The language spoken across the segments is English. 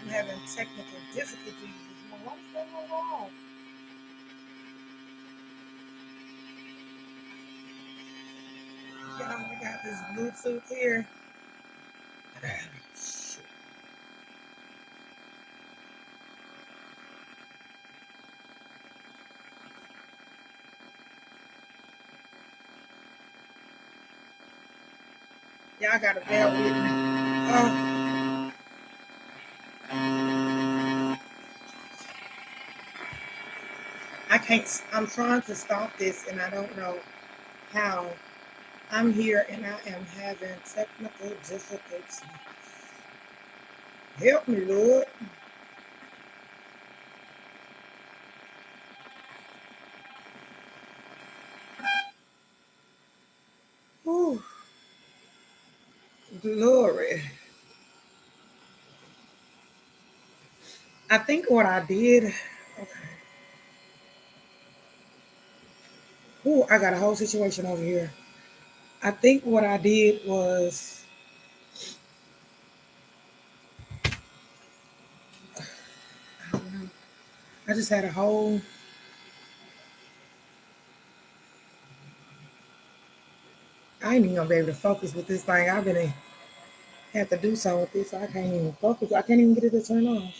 I'm having technical difficulties this morning. What is going on? Y'all, I got this Bluetooth here. Shit. Y'all gotta bear with me. I can't. I'm trying to stop this, and I don't know how. I'm here, and I am having technical difficulties. Help me, Lord. Whew. Glory. I think what I did. Okay. Ooh, I got a whole situation over here. I think what I did was I don't know. I just had a whole. I ain't even gonna be able to focus with this thing. I've been had to do something with this. So I can't even focus. I can't even get it to turn off.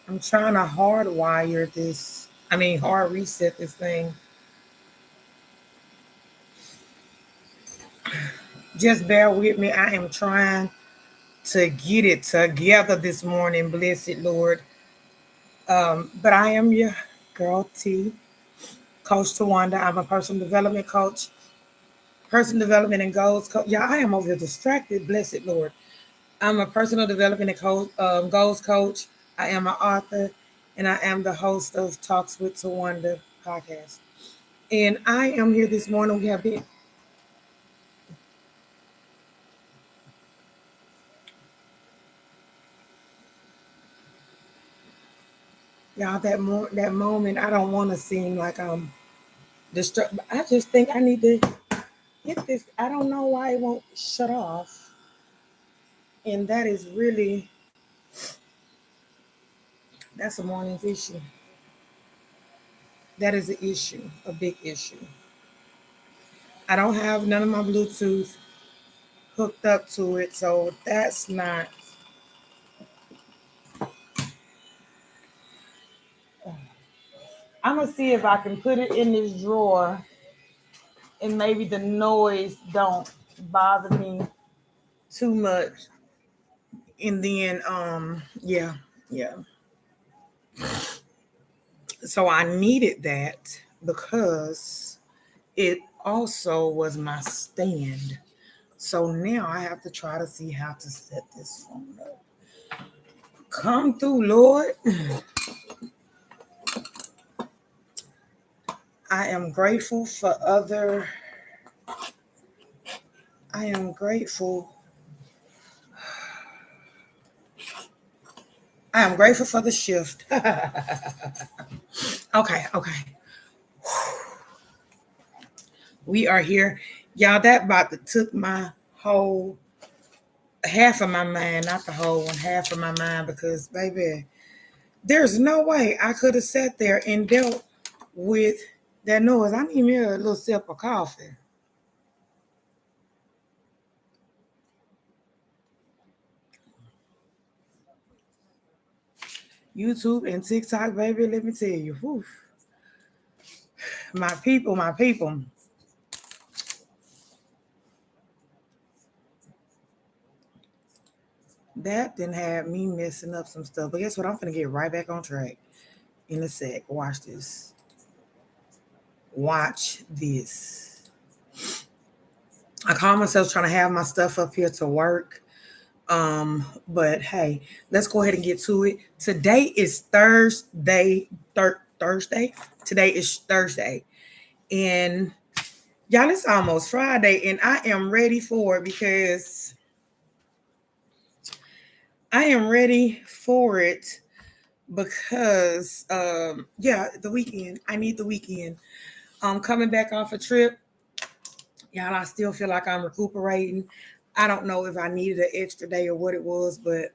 I'm trying to hardwire this. I mean, hard reset this thing. Just bear with me. I am trying to get it together this morning. Blessed Lord. But I am your girl T, Coach Tawanda. I'm a personal development coach, personal development and goals coach. Yeah, I am over here distracted. Blessed Lord. I'm a personal development and goals coach. I am an author, and I am the host of Talks with Tawanda podcast. And I am here this morning. We have been, y'all, that moment. I don't want to seem like I'm distracted. I just think I need to get this. I don't know why it won't shut off, and that is really that's a morning's issue. That is an issue, a big issue. I don't have none of my Bluetooth hooked up to it, so that's not. I'm gonna see if I can put it in this drawer, and maybe the noise don't bother me too much. And then, yeah, yeah. So I needed that because it also was my stand. So now I have to try to see how to set this phone up. Come through, Lord. I am grateful for other. I am grateful. I am grateful for the shift. Okay, okay. We are here. Y'all, that about to took my whole half of my mind, not the whole one, half of my mind, because baby, there's no way I could have sat there and dealt with that noise. I need me a little sip of coffee. YouTube and TikTok, baby, let me tell you, whew, my people, my people. That didn't have me messing up some stuff. But guess what? I'm gonna get right back on track in a sec. Watch this. Watch this. I call myself trying to have my stuff up here to work. But hey, let's go ahead and get to it. Today is Thursday. Thursday. Today is Thursday. And y'all, it's almost Friday, and I am ready for it because I am ready for it because yeah, the weekend. I need the weekend. Coming back off a trip. Y'all, I still feel like I'm recuperating. I don't know if I needed an extra day or what it was, but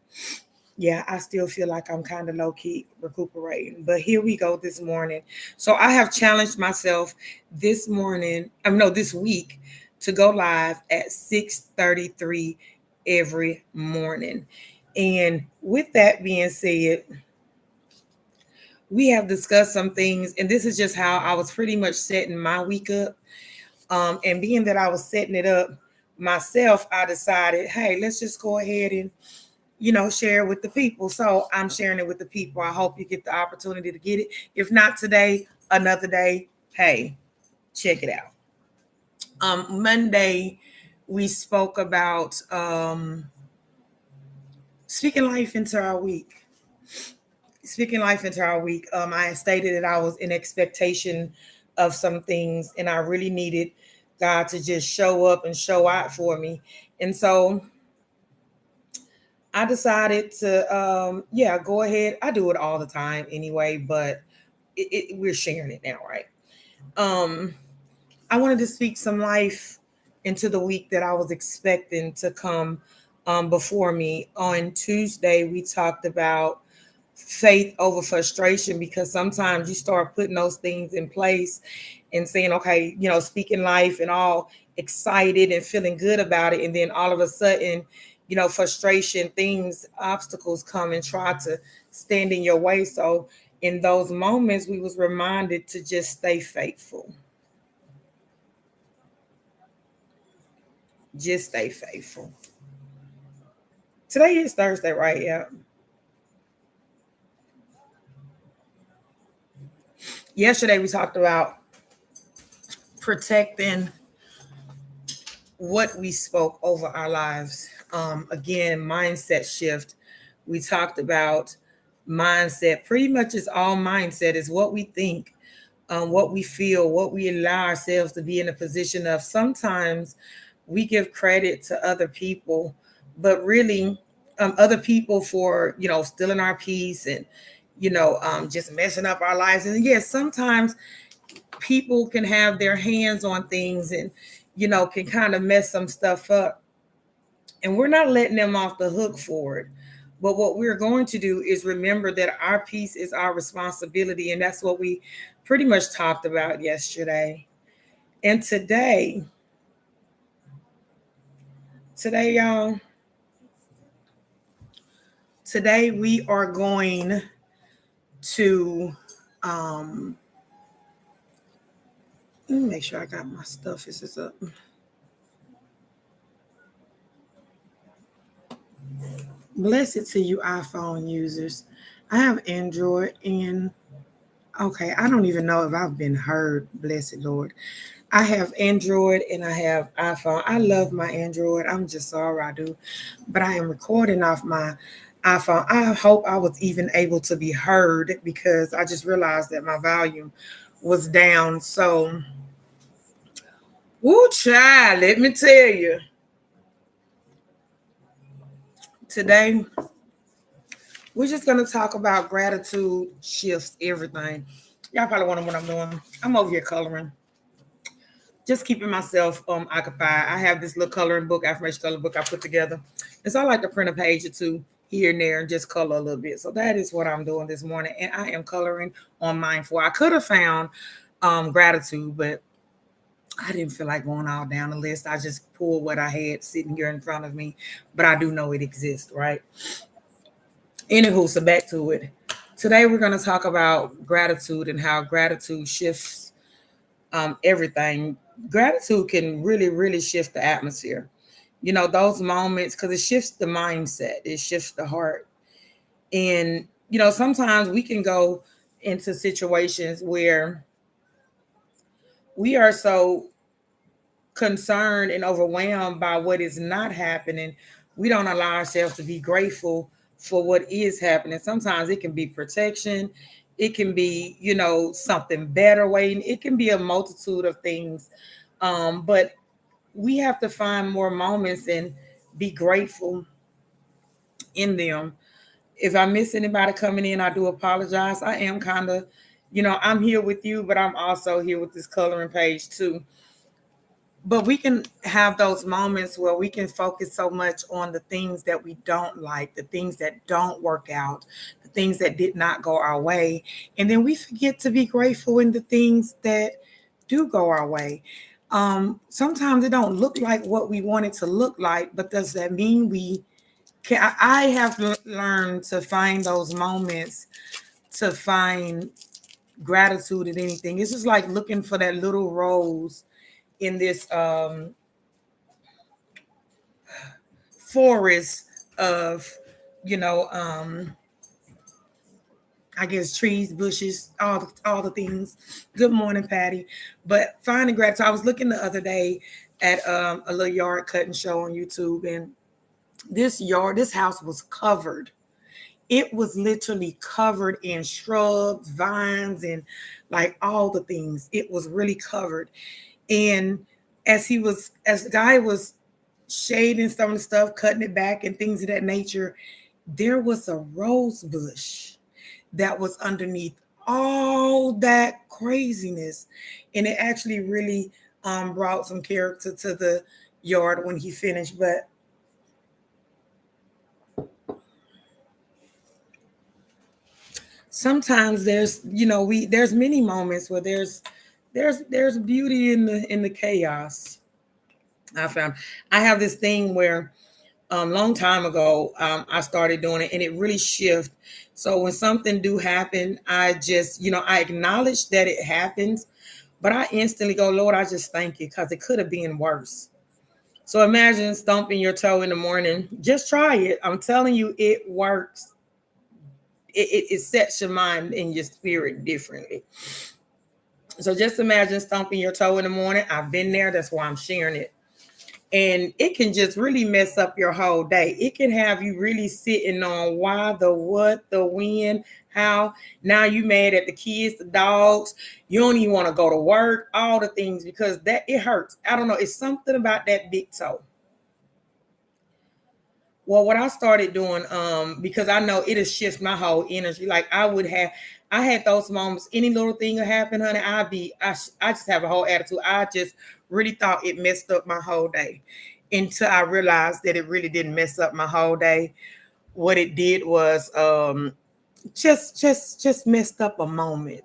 yeah, I still feel like I'm kind of low key recuperating. But here we go this morning. So I have challenged myself this morning, no, this week to go live at 6:33 every morning. And with that being said, we have discussed some things, and this is just how I was pretty much setting my week up. And being that I was setting it up myself, I decided, hey, let's just go ahead and share it with the people. So I'm sharing it with the people. I hope you get the opportunity to get it. If not today, another day, hey, check it out. Monday, we spoke about speaking life into our week. Speaking life into our week, I stated that I was in expectation of some things and I really needed God to just show up and show out for me. And so I decided to, go ahead. I do it all the time anyway, but we're sharing it now, right? Um, I wanted to speak some life into the week that I was expecting to come before me. On Tuesday, we talked about faith over frustration because sometimes you start putting those things in place and saying, okay, speaking life and all excited and feeling good about it. And then all of a sudden, frustration, things, obstacles come and try to stand in your way. So in those moments, we was reminded to just stay faithful. Just stay faithful. Today is Thursday, right? Yeah. Yesterday we talked about protecting what we spoke over our lives. Again, mindset shift. We talked about mindset. Pretty much is all mindset is what we think, what we feel, what we allow ourselves to be in a position of. Sometimes we give credit to other people, but really other people for, stealing our peace and, just messing up our lives. And yes, sometimes people can have their hands on things and, can kind of mess some stuff up. And we're not letting them off the hook for it. But what we're going to do is remember that our peace is our responsibility. And that's what we pretty much talked about yesterday. And y'all, today we are going to, let me make sure I got my stuff. This is up. Blessed to you, iPhone users. I have Android and okay, I don't even know if I've been heard, blessed Lord. I have Android and I have iPhone. I love my Android. I'm just sorry I do. But I am recording off my iPhone. I hope I was even able to be heard because I just realized that my volume was down. So, woo, child, let me tell you. Today, we're just going to talk about gratitude shifts everything. Y'all probably wonder what I'm doing. I'm over here coloring. Just keeping myself occupied. I have this little coloring book, affirmation coloring book I put together. And so I like to print a page or two here and there and just color a little bit. So that is what I'm doing this morning. And I am coloring on Mindful. I could have found gratitude, but I didn't feel like going all down the list. I just pulled what I had sitting here in front of me. But I do know it exists, right? Anywho, so back to it. Today we're going to talk about gratitude and how gratitude shifts everything. Gratitude can really, really shift the atmosphere. Those moments, because it shifts the mindset, it shifts the heart. And, sometimes we can go into situations where we are so concerned and overwhelmed by what is not happening. We don't allow ourselves to be grateful for what is happening. Sometimes it can be protection. It can be, something better waiting. It can be a multitude of things. But we have to find more moments and be grateful in them. If I miss anybody coming in, I do apologize. I am kind of, I'm here with you, but I'm also here with this coloring page too. But we can have those moments where we can focus so much on the things that we don't like, the things that don't work out, the things that did not go our way. And then we forget to be grateful in the things that do go our way. Sometimes it don't look like what we want it to look like, but does that mean we can? I have learned to find those moments, to find gratitude in anything. It's just like looking for that little rose in this forest of, you know, I guess trees, bushes, all the things. Good morning, Patty. But finding gratitude. I was looking the other day at a little yard cutting show on YouTube, and this house was covered. It was literally covered in shrubs, vines, and like all the things. It was really covered. And as the guy was shading some of the stuff, cutting it back, and things of that nature, there was a rose bush that was underneath all that craziness. And it actually really brought some character to the yard when he finished. But sometimes there's, there's many moments where there's beauty in the chaos. I found I have this thing where long time ago I started doing it, and it really shifted. So when something do happen, I just, I acknowledge that it happens, but I instantly go, Lord, I just thank you, because it could have been worse. So imagine stomping your toe in the morning. Just try it. I'm telling you, it works. It sets your mind and your spirit differently. So just imagine stomping your toe in the morning. I've been there. That's why I'm sharing it. And it can just really mess up your whole day. It can have you really sitting on why, the what, the when, how. Now you mad at the kids, the dogs. You don't even want to go to work, all the things, because that it hurts. I don't know. It's something about that big toe. Well, what I started doing, because I know it'll shift my whole energy. Like I had those moments. Any little thing will happen, honey. I just have a whole attitude. I just really thought it messed up my whole day, until I realized that it really didn't mess up my whole day. What it did was just messed up a moment.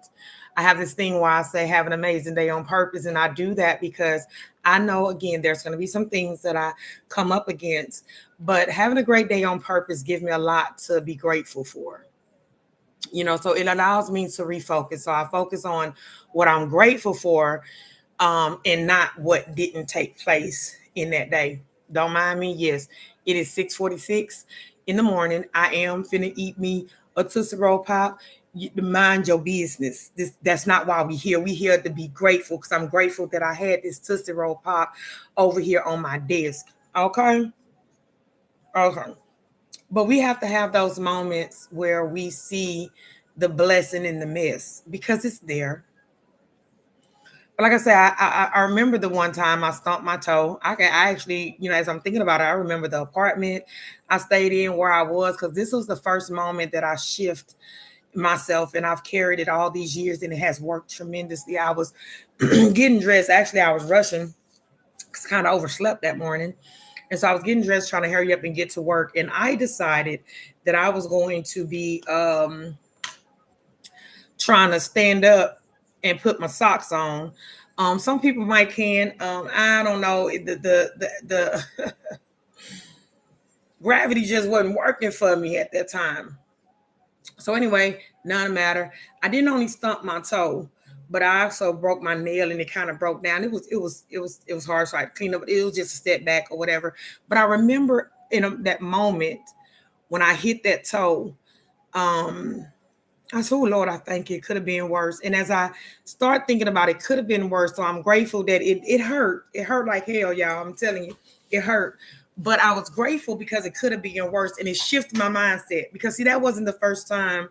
I have this thing where I say have an amazing day on purpose, and I do that because I know, again, there's going to be some things that I come up against, but having a great day on purpose gives me a lot to be grateful for. So it allows me to refocus. So I focus on what I'm grateful for, and not what didn't take place in that day. Don't mind me. Yes, it is 6:46 in the morning. I am finna eat me a Tootsie Roll Pop. Mind your business. That's not why we here. We here to be grateful, because I'm grateful that I had this Tootsie Roll Pop over here on my desk. Okay. Okay. But we have to have those moments where we see the blessing in the mess, because it's there. But like I said, I remember the one time I stomped my toe. I actually, as I'm thinking about it, I remember the apartment I stayed in, where I was, because this was the first moment that I shift myself, and I've carried it all these years, and it has worked tremendously. I was getting dressed. Actually, I was rushing because I kind of overslept that morning. And so I was getting dressed, trying to hurry up and get to work. And I decided that I was going to be trying to stand up and put my socks on. Some people might can. I don't know. The gravity just wasn't working for me at that time. So anyway, none matter. I didn't only stump my toe, but I also broke my nail, and it kind of broke down. It was hard, so I cleaned up. It was just a step back or whatever. But I remember that moment when I hit that toe. Um, I said, "Oh Lord, I think it could have been worse." And as I start thinking about it, could have been worse. So I'm grateful that it hurt. It hurt like hell, y'all. I'm telling you, it hurt. But I was grateful because it could have been worse, and it shifted my mindset. Because see, that wasn't the first time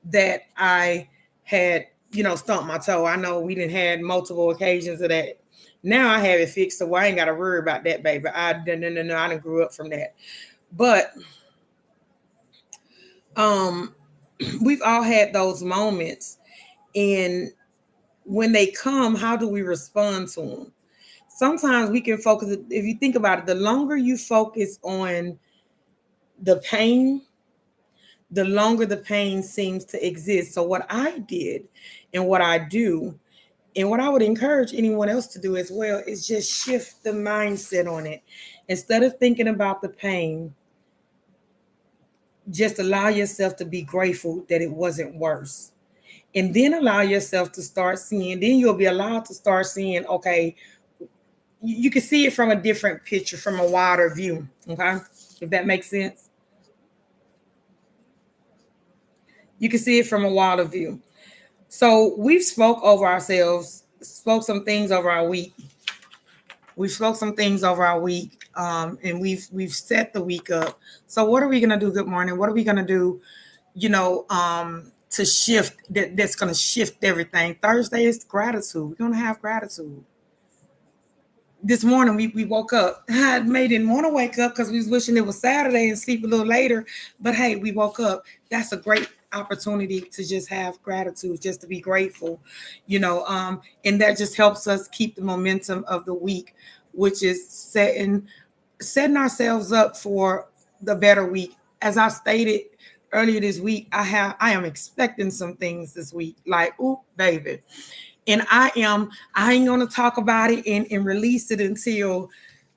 that I had, stumped my toe. I know we didn't had multiple occasions of that. Now I have it fixed, so I ain't got to worry about that, baby. No, I didn't grew up from that. But um we've all had those moments, and when they come, how do we respond to them? sometimes we can focus, if you think about it, the longer you focus on the pain, the longer the pain seems to exist. So what I did and what I do and what I would encourage anyone else to do as well is just shift the mindset on it. Instead of thinking about the pain, just allow yourself to be grateful that it wasn't worse. And then allow yourself to start seeing, then you'll be allowed to start seeing, okay, you can see it from a different picture, from a wider view. Okay. If that makes sense, you can see it from a wider view. So we've spoke over ourselves, spoke some things over our week. We spoke some things over our week, and we've set the week up. So what are we gonna do? Good morning. What are we gonna do? To shift that's gonna shift everything. Thursday is gratitude. We're gonna have gratitude. This morning we woke up. I didn't want to wake up because we was wishing it was Saturday and sleep a little later. But hey, we woke up. That's a great opportunity to just have gratitude, just to be grateful, and that just helps us keep the momentum of the week, which is setting ourselves up for the better week. As I stated earlier this week, I am expecting some things this week. Like, ooh, baby. And I ain't gonna talk about it and release it until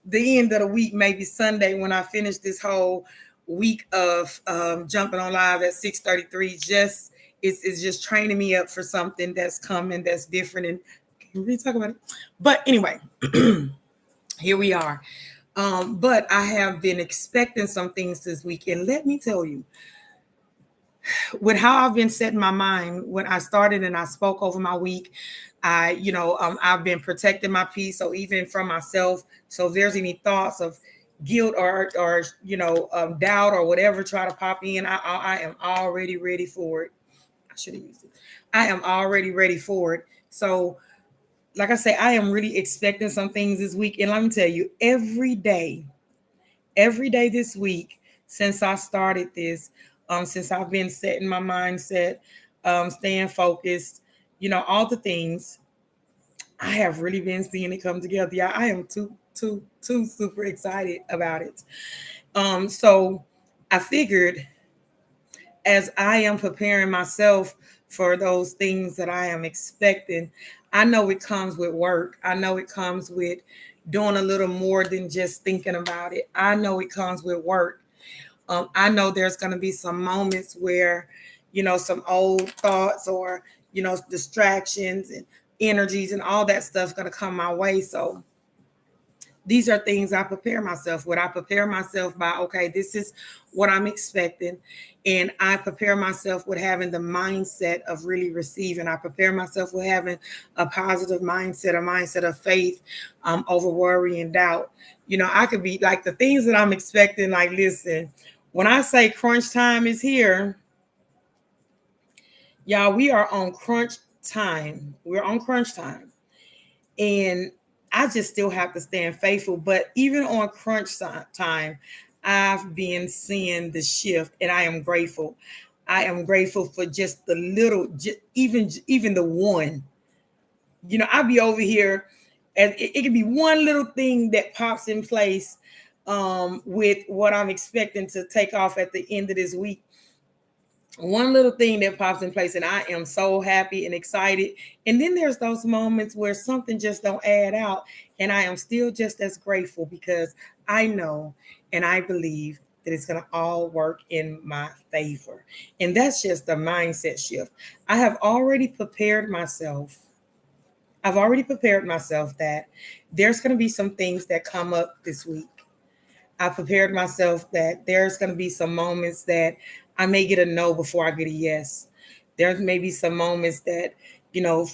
the end of the week, maybe Sunday, when I finish this whole week of jumping on live at 6:33. Just it's just training me up for something that's coming, that's different. And can we talk about it? But anyway, here we are. But I have been expecting some things this week, and let me tell you, with how I've been setting my mind when I started and I spoke over my week, I've been protecting my peace. So even from myself, so if there's any thoughts of guilt or doubt or whatever try to pop in, I am already ready for it. I should have used it. I am already ready for it. So, like I say, I am really expecting some things this week, and let me tell you, every day this week since I started this, since I've been setting my mindset, staying focused, all the things, I have really been seeing it come together. Yeah, I am too super excited about it. So I figured, as I am preparing myself for those things that I am expecting, I know it comes with work. I know it comes with doing a little more than just thinking about it. I know it comes with work. I know there's going to be some moments where, some old thoughts or, distractions and energies and all that stuff going to come my way. So these are things I prepare myself with. I prepare myself by, okay, this is what I'm expecting. And I prepare myself with having the mindset of really receiving. I prepare myself with having a positive mindset, a mindset of faith, over worry and doubt. I could be like the things that I'm expecting. Like, listen, when I say crunch time is here, y'all, we are on crunch time. We're on crunch time. And I just still have to stand faithful. But even on crunch time, I've been seeing the shift, and I am grateful. I am grateful for just the little, even the one. I'll be over here, and it could be one little thing that pops in place, with what I'm expecting to take off at the end of this week. One little thing that pops in place, and I am so happy and excited. And then there's those moments where something just don't add out, and I am still just as grateful, because I know and I believe that it's going to all work in my favor. And that's just the mindset shift. I've already prepared myself that there's going to be some things that come up this week. I prepared myself that there's going to be some moments that I may get a no before I get a yes. There may be some moments that,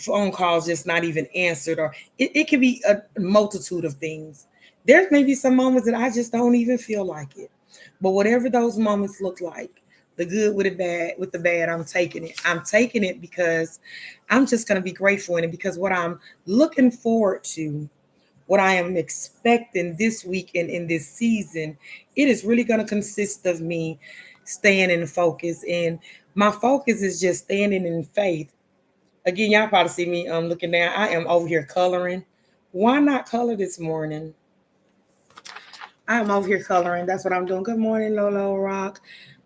phone calls just not even answered, or it could be a multitude of things. There may be some moments that I just don't even feel like it. But whatever those moments look like, the good with the bad, I'm taking it. I'm taking it because I'm just going to be grateful in it, because what I'm looking forward to, what I am expecting this week and in this season, it is really going to consist of me staying in focus. And my focus is just standing in faith. Again, y'all probably see me looking down. I am over here coloring Why not color this morning? I'm over here coloring. That's what I'm doing. Good morning, Lolo Rock.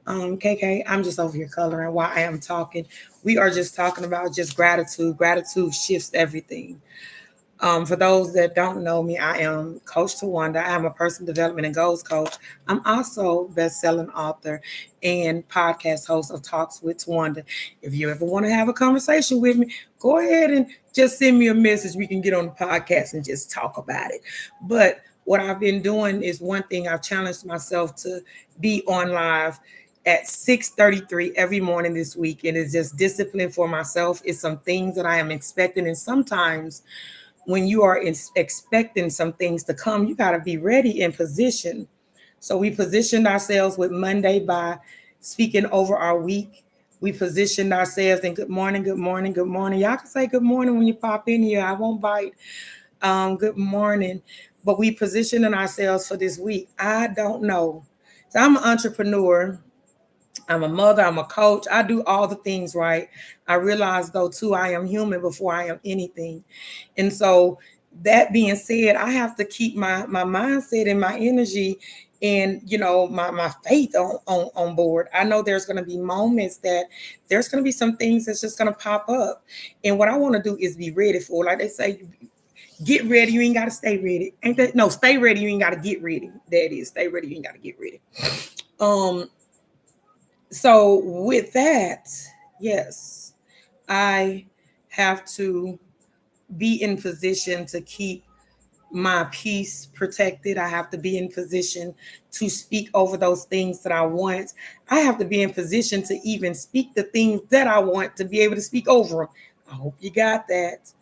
KK, I'm just over here coloring while I am talking. We are just talking about just gratitude. Gratitude shifts everything. For those that don't know me, I am Coach Tawanda. I am a personal development and goals coach. I'm also best-selling author and podcast host of Talks with Tawanda. If you ever want to have a conversation with me, go ahead and just send me a message. We can get on the podcast and just talk about it. But what I've been doing is one thing I've challenged myself to be on live at 6:33 every morning this week. And it's just discipline for myself. It's some things that I am expecting. And sometimes when you are expecting some things to come, you got to be ready in position. So we positioned ourselves with Monday by speaking over our week. We positioned ourselves in good morning, good morning, good morning. Y'all can say good morning when you pop in here. I won't bite. Good morning. But we positioning ourselves for this week. I don't know. So I'm an entrepreneur. I'm a mother, I'm a coach. I do all the things right. I realize though too, I am human before I am anything. And so that being said, I have to keep my mindset and my energy and my faith on board. I know there's going to be moments that there's going to be some things that's just going to pop up. And what I want to do is be ready for, like they say, get ready, you ain't got to stay ready. Ain't that no, stay ready, you ain't got to get ready. That is, stay ready, you ain't got to get ready. So with that, yes, I have to be in position to keep my peace protected. I have to be in position to speak over those things that I want. I have to be in position to even speak the things that I want to be able to speak over them. I hope you got that.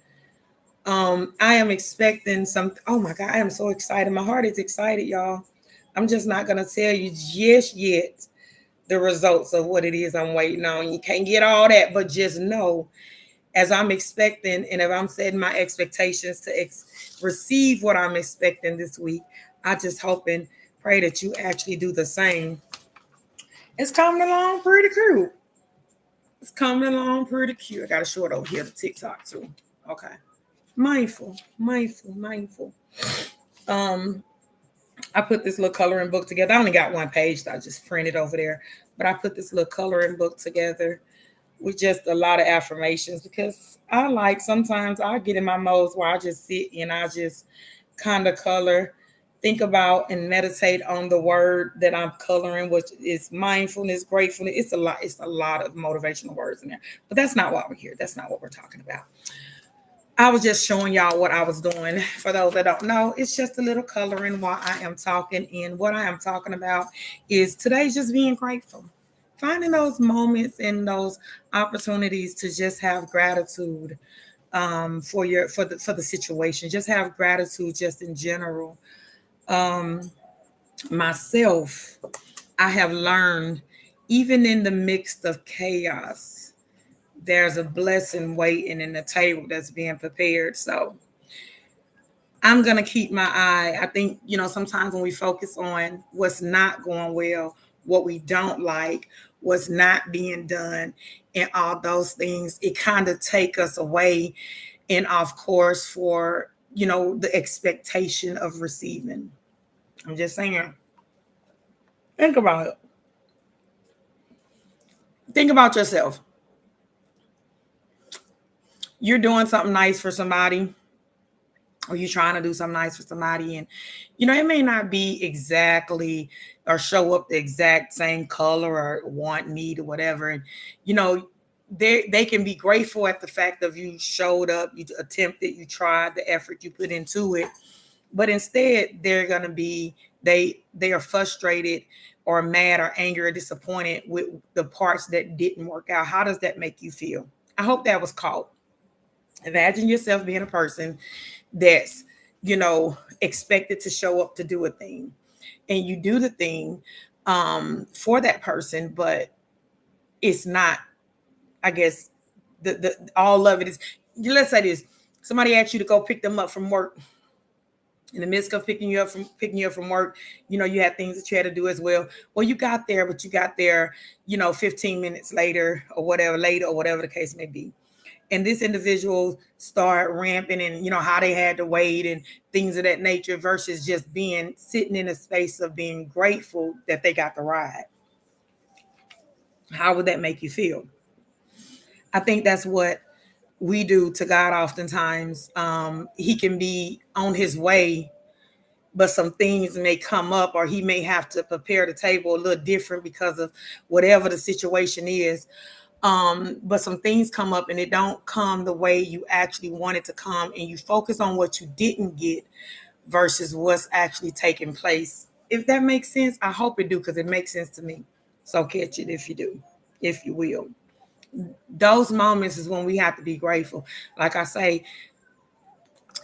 I am expecting some. Oh my God, I am so excited. My heart is excited, y'all. I'm just not gonna tell you just yet the results of what it is I'm waiting on. You can't get all that, but just know as I'm expecting and if I'm setting my expectations to receive what I'm expecting this week, I just hope and pray that you actually do the same. It's coming along pretty cute. It's coming along pretty cute. I got a short over here to TikTok too. Okay. Mindful, mindful, mindful. Um, I put this little coloring book together. I only got one page, so I just printed over there. But I put this little coloring book together with just a lot of affirmations because I like sometimes I get in my modes where I just sit and I just kind of color, think about and meditate on the word that I'm coloring, which is mindfulness, gratefulness. It's a lot. It's a lot of motivational words in there. But that's not why we're here. That's not what we're talking about. I was just showing y'all what I was doing. For those that don't know, it's just a little coloring while I am talking. And what I am talking about is today's just being grateful. Finding those moments and those opportunities to just have gratitude for the situation. Just have gratitude just in general. Myself, I have learned even in the midst of chaos, there's a blessing waiting in the table that's being prepared. So I'm going to keep my eye. I think, sometimes when we focus on what's not going well, what we don't like, what's not being done, and all those things, it kind of take us away and off course for, the expectation of receiving. I'm just saying, think about it. Think about yourself. You're doing something nice for somebody, or you're trying to do something nice for somebody, and it may not be exactly or show up the exact same color or want, need, or whatever. And they can be grateful at the fact of you showed up, you attempted, you tried, the effort you put into it. But instead they're going to be they are frustrated or mad or angry or disappointed with the parts that didn't work out. How does that make you feel? I hope that was caught. Imagine yourself being a person that's expected to show up to do a thing, and you do the thing for that person, but it's not, I guess, the all of it is, let's say this, somebody asked you to go pick them up from work. In the midst of picking you up from work, you had things that you had to do as well. Well, you got there, but you got there 15 minutes later or whatever the case may be. And this individual start ramping and, how they had to wait and things of that nature versus just being sitting in a space of being grateful that they got the ride. How would that make you feel? I think that's what we do to God oftentimes. He can be on his way, but some things may come up, or he may have to prepare the table a little different because of whatever the situation is. But some things come up and it don't come the way you actually want it to come, and you focus on what you didn't get versus what's actually taking place. If that makes sense, I hope it do, because it makes sense to me. So catch it if you do, if you will. Those moments is when we have to be grateful. Like I say,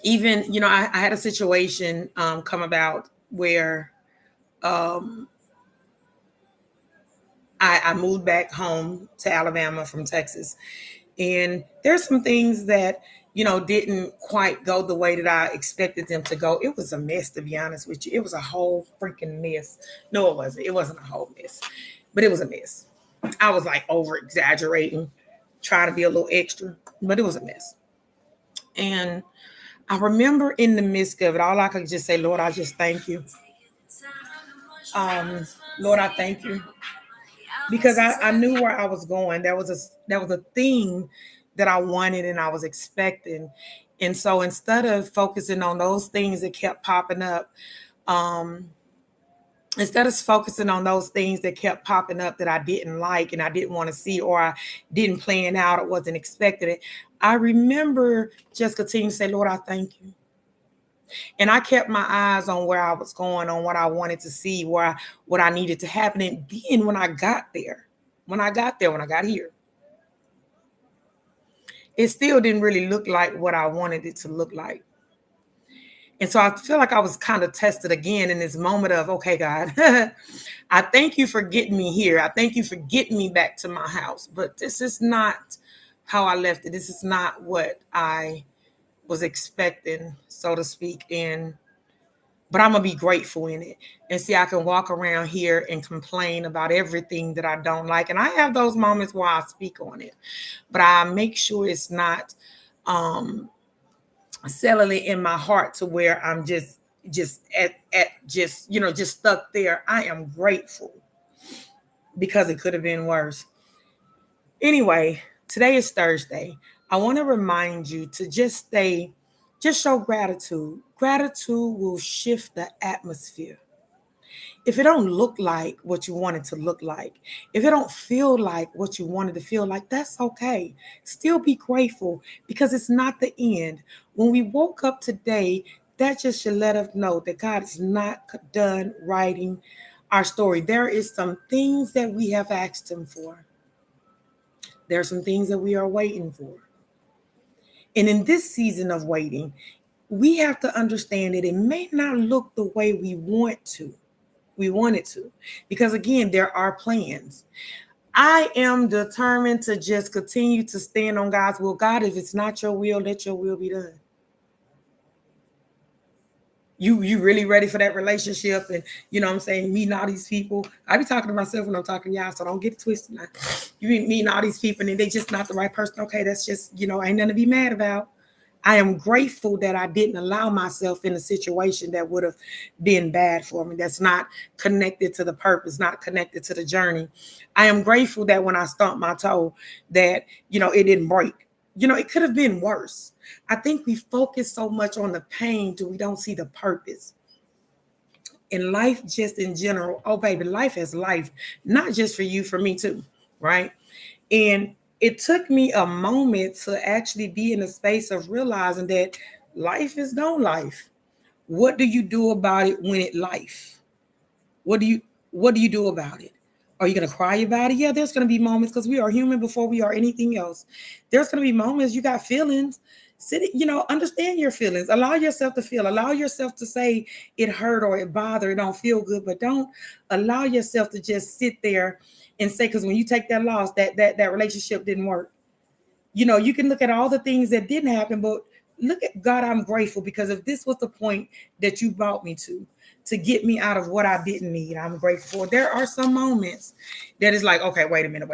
even, I had a situation come about where I moved back home to Alabama from Texas. And there's some things that, didn't quite go the way that I expected them to go. It was a mess, to be honest with you. It was a whole freaking mess. No, it wasn't. It wasn't a whole mess, but it was a mess. I was like over exaggerating, trying to be a little extra, but it was a mess. And I remember in the midst of it, all I could just say, Lord, I just thank you. Lord, I thank you, because I knew where I was going. There was a thing that I wanted and I was expecting. And so instead of focusing on those things that kept popping up, um, instead of focusing on those things that kept popping up that I didn't like and I didn't want to see, or I didn't plan out or wasn't expecting it, I remember just continuing to say, Lord, I thank you. And I kept my eyes on where I was going, on what I wanted to see, what I needed to happen. And then when I got here, it still didn't really look like what I wanted it to look like. And so I feel like I was kind of tested again in this moment of, okay, God, I thank you for getting me here. I thank you for getting me back to my house. But this is not how I left it. This is not what I was expecting, so to speak. But I'm going to be grateful in it. And see, I can walk around here and complain about everything that I don't like. And I have those moments where I speak on it. But I make sure it's not settling in my heart to where I'm just at just stuck there. I am grateful, because it could have been worse. Anyway, today is Thursday. I want to remind you to just show gratitude. Gratitude will shift the atmosphere. If it don't look like what you want it to look like, if it don't feel like what you wanted to feel like, that's okay. Still be grateful, because it's not the end. When we woke up today, that just should let us know that God is not done writing our story. There is some things that we have asked him for. There are some things that we are waiting for. And in this season of waiting, we have to understand that it may not look the way we want it to, because again, there are plans. I am determined to just continue to stand on God's will. God, if it's not your will, let your will be done. You really ready for that relationship? And what I'm saying, meeting all these people. I be talking to myself when I'm talking to y'all, so don't get it twisted now. You be meeting all these people and they just not the right person. Okay, that's just, ain't nothing to be mad about. I am grateful that I didn't allow myself in a situation that would have been bad for me. That's not connected to the purpose, not connected to the journey. I am grateful that when I stumped my toe, that, it didn't break. It could have been worse. I think we focus so much on the pain till we don't see the purpose. In life, just in general, oh, baby, life is life, not just for you, for me too, right? And it took me a moment to actually be in a space of realizing that life is no life. What do you do about it when it life? What do you do about it? Are you going to cry about it? Yeah, there's going to be moments, because we are human before we are anything else. There's going to be moments you got feelings. Understand your feelings. Allow yourself to feel. Allow yourself to say it hurt or it bothered, it don't feel good, but don't allow yourself to just sit there and say, because when you take that loss, that relationship didn't work. You can look at all the things that didn't happen, but look at God, I'm grateful because if this was the point that you brought me to get me out of what I didn't need, I'm grateful for. There are some moments that is like, okay, wait a minute.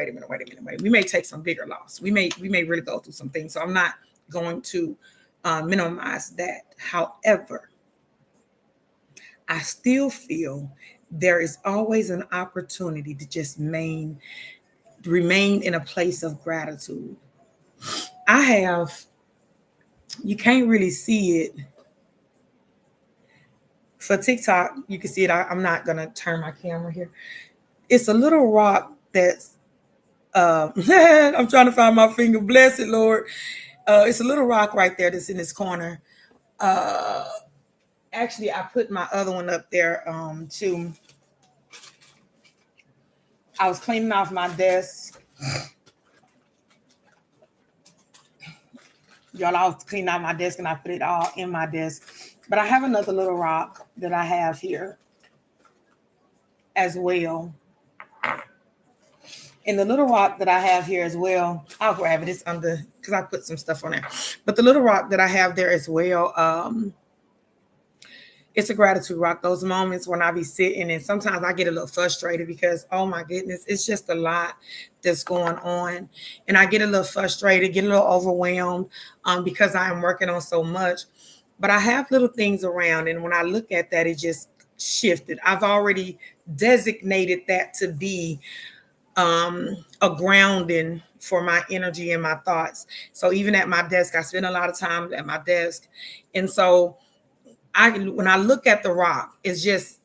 We may take some bigger loss. We may really go through some things. So I'm not going to minimize that. However, I still feel there is always an opportunity to just remain in a place of gratitude. I have, you can't really see it for TikTok. You can see it. I'm not gonna turn my camera here. It's a little rock that's I'm trying to find my finger. Bless it, Lord. It's a little rock right there that's in this corner. Uh, Actually, I put my other one up there too. I was cleaning off my desk. Y'all, I was cleaning out my desk and I put it all in my desk. But I have another little rock that I have here as well. And the little rock that I have here as well, I'll grab it. It's under, because I put some stuff on there. But the little rock that I have there as well, it's a gratitude rock. Those moments when I be sitting and sometimes I get a little frustrated because, oh my goodness, it's just a lot that's going on. And I get a little frustrated, get a little overwhelmed because I am working on so much. But I have little things around. And when I look at that, it just shifted. I've already designated that to be a grounding for my energy and my thoughts. So even at my desk, I spend a lot of time at my desk. And so when I look at the rock, it's just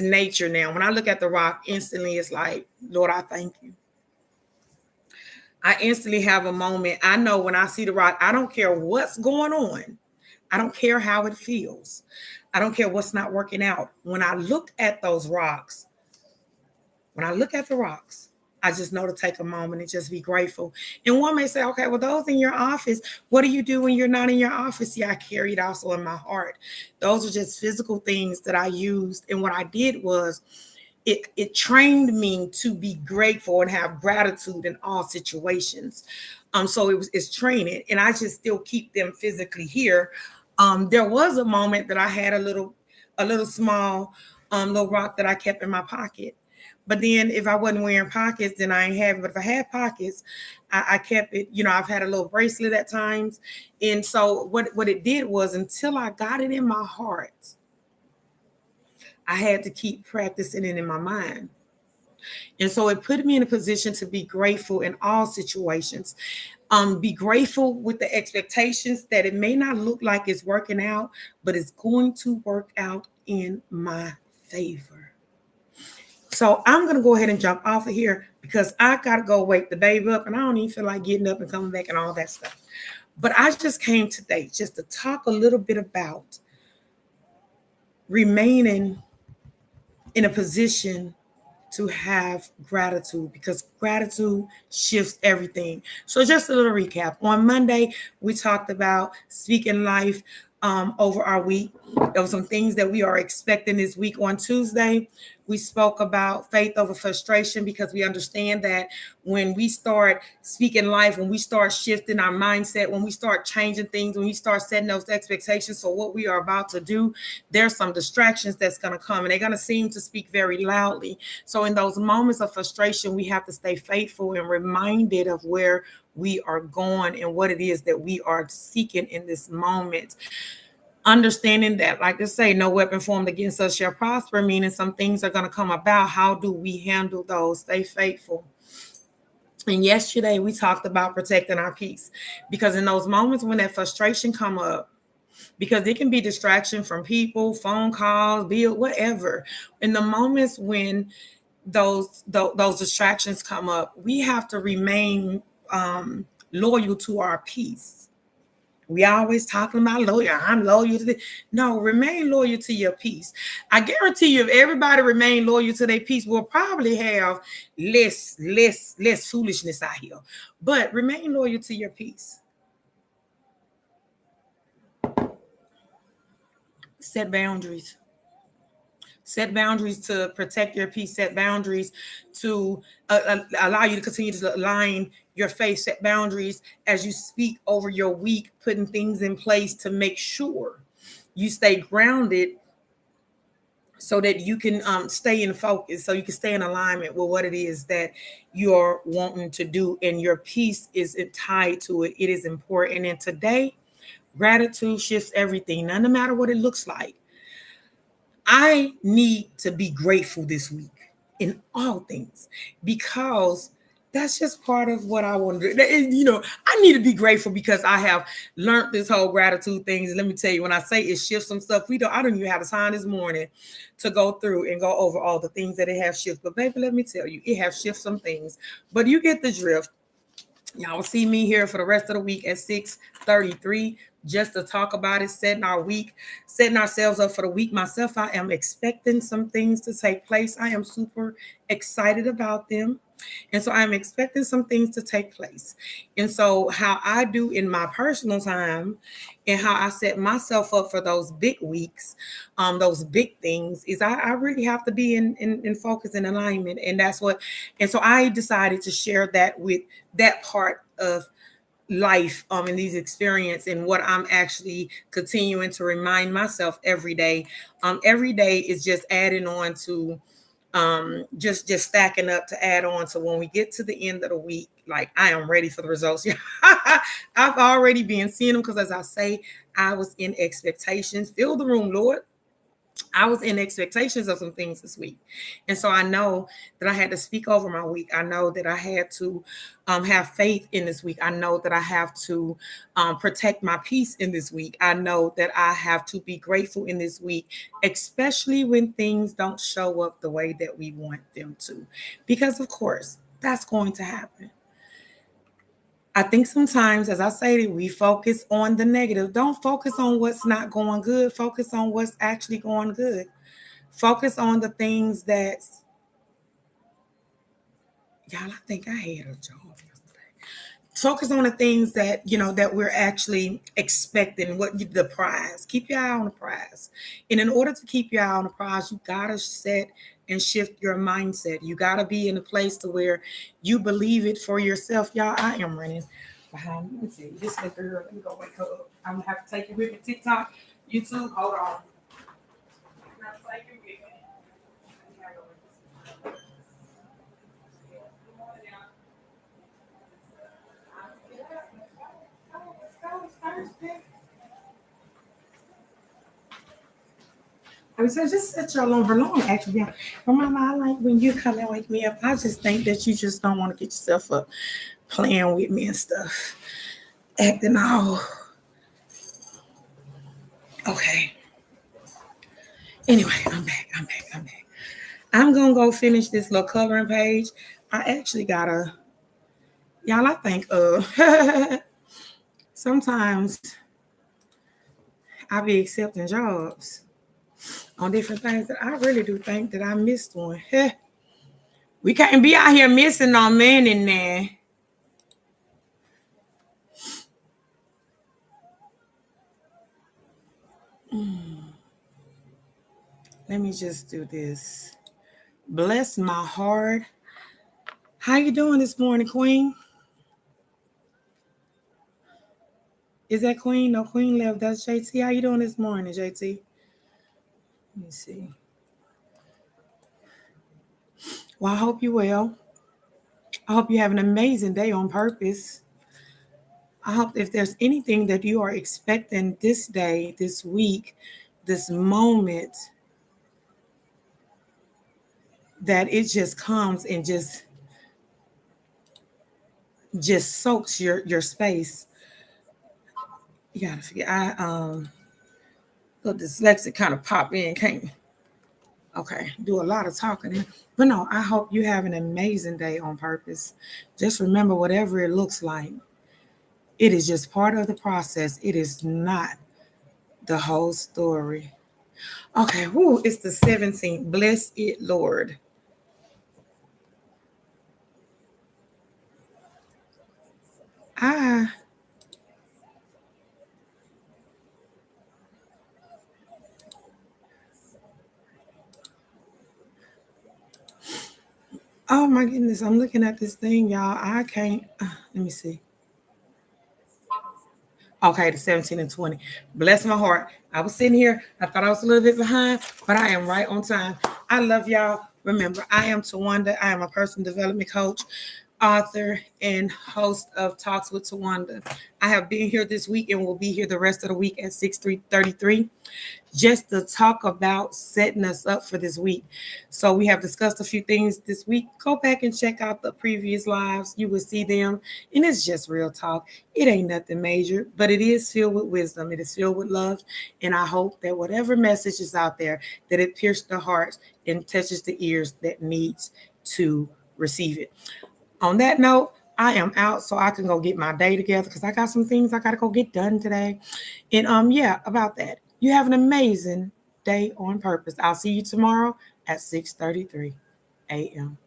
nature now. When I look at the rock, instantly it's like, Lord, I thank you. I instantly have a moment. I know when I see the rock, I don't care what's going on. I don't care how it feels. I don't care what's not working out. When I look at those rocks, when I look at the rocks, I just know to take a moment and just be grateful. And one may say, okay, well, those in your office, what do you do when you're not in your office? Yeah, I carry it also in my heart. Those are just physical things that I used. And what I did was it trained me to be grateful and have gratitude in all situations. So it's training, and I just still keep them physically here. There was a moment that I had a little small little rock that I kept in my pocket. But then if I wasn't wearing pockets, then I ain't have it. But if I had pockets, I kept it. You know, I've had a little bracelet at times. And so what it did was until I got it in my heart, I had to keep practicing it in my mind. And so it put me in a position to be grateful in all situations. Be grateful with the expectations that it may not look like it's working out, but it's going to work out in my favor. So I'm going to go ahead and jump off of here because I got to go wake the baby up and I don't even feel like getting up and coming back and all that stuff. But I just came today just to talk a little bit about remaining in a position to have gratitude because gratitude shifts everything. So just a little recap. On Monday, we talked about speaking life over our week. There were some things that we are expecting this week. On Tuesday, we spoke about faith over frustration because we understand that when we start speaking life, when we start shifting our mindset, when we start changing things, when we start setting those expectations for what we are about to do, there's some distractions that's going to come and they're going to seem to speak very loudly. So in those moments of frustration, we have to stay faithful and reminded of where we are going and what it is that we are seeking in this moment. Understanding that, like I say, no weapon formed against us shall prosper, meaning some things are going to come about. How do we handle those? Stay faithful. And yesterday we talked about protecting our peace because in those moments when that frustration come up, because it can be distraction from people, phone calls, bill, whatever. In the moments when those distractions come up, we have to remain loyal to our peace. We always talking about loyal. I'm loyal to this. No, remain loyal to your peace. I guarantee you, if everybody remain loyal to their peace, we'll probably have less foolishness out here. But remain loyal to your peace. Set boundaries. Set boundaries to protect your peace. Set boundaries to allow you to continue to align your faith. Set boundaries as you speak over your week, putting things in place to make sure you stay grounded so that you can stay in focus, so you can stay in alignment with what it is that you're wanting to do. And your peace is tied to it. It is important. And today, gratitude shifts everything, no matter what it looks like. I need to be grateful this week in all things because that's just part of what I want to do. I need to be grateful because I have learned this whole gratitude things. And let me tell you, when I say it shifts some stuff, I don't even have the time this morning to go through and go over all the things that it has shifted. But baby, let me tell you, it has shifted some things. But you get the drift. Y'all will see me here for the rest of the week at 6:33 just to talk about it, setting our week, setting ourselves up for the week. Myself, I am expecting some things to take place. I am super excited about them. And so I'm expecting some things to take place. And so, how I do in my personal time and how I set myself up for those big weeks, those big things, is I really have to be in focus and alignment. And so I decided to share that with that part of life in these experience and what I'm actually continuing to remind myself every day. Every day is just adding on to just stacking up to add on to when we get to the end of the week. Like, I am ready for the results. I've already been seeing them because, as I say, I was in expectations. Fill the room, Lord. I was in expectations of some things this week. And so I know that I had to speak over my week. I know that I had to have faith in this week. I know that I have to protect my peace in this week. I know that I have to be grateful in this week, especially when things don't show up the way that we want them to. Because, of course, that's going to happen. I think sometimes, as I say, we focus on the negative. Don't focus on what's not going good. Focus on what's actually going good. Focus on the things that, y'all, I think I had a job yesterday. Focus on the things that, that we're actually expecting, the prize. Keep your eye on the prize. And in order to keep your eye on the prize, you got to set and shift your mindset. You got to be in a place to where you believe it for yourself. Y'all, I am running behind. Let me see. This little girl, let me go wake her up. I'm going to have to take it with me. TikTok, YouTube, hold on. I was just set y'all on for long, actually. Yeah. Remember, I like when you come and wake me up. I just think that you just don't want to get yourself up playing with me and stuff, acting all okay. Anyway, I'm back. I'm gonna go finish this little coloring page. I actually gotta, y'all. I think sometimes I be accepting jobs on different things that I really do think that I missed one. We can't be out here missing no man in there. Let me just do this. Bless my heart. How you doing this morning, Queen? Is that Queen? No, Queen left. That's JT. How you doing this morning, JT? Let me see. Well, I hope you well. I hope you have an amazing day on purpose. I hope if there's anything that you are expecting this day, this week, this moment, that it just comes and just soaks your space. You gotta forget. The dyslexic kind of pop in, can't okay, do a lot of talking. But no, I hope you have an amazing day on purpose. Just remember, whatever it looks like, it is just part of the process. It is not the whole story. Okay, whoo, it's the 17th. Bless it, Lord. I Oh my goodness, I'm looking at this thing, y'all. I can't. Let me see. Okay, the 17 and 20. Bless my heart. I was sitting here. I thought I was a little bit behind, but I am right on time. I love y'all. Remember, I am Tawanda. I am a personal development coach, author, and host of Talks with Tawanda. I have been here this week and will be here the rest of the week at 6:33 just to talk about setting us up for this week. So we have discussed a few things this week. Go back and check out the previous lives. You will see them. And it's just real talk. It ain't nothing major, but it is filled with wisdom. It is filled with love. And I hope that whatever message is out there, that it pierces the hearts and touches the ears that needs to receive it. On that note, I am out so I can go get my day together because I got some things I gotta go get done today. And yeah, about that. You have an amazing day on purpose. I'll see you tomorrow at 6:33 a.m.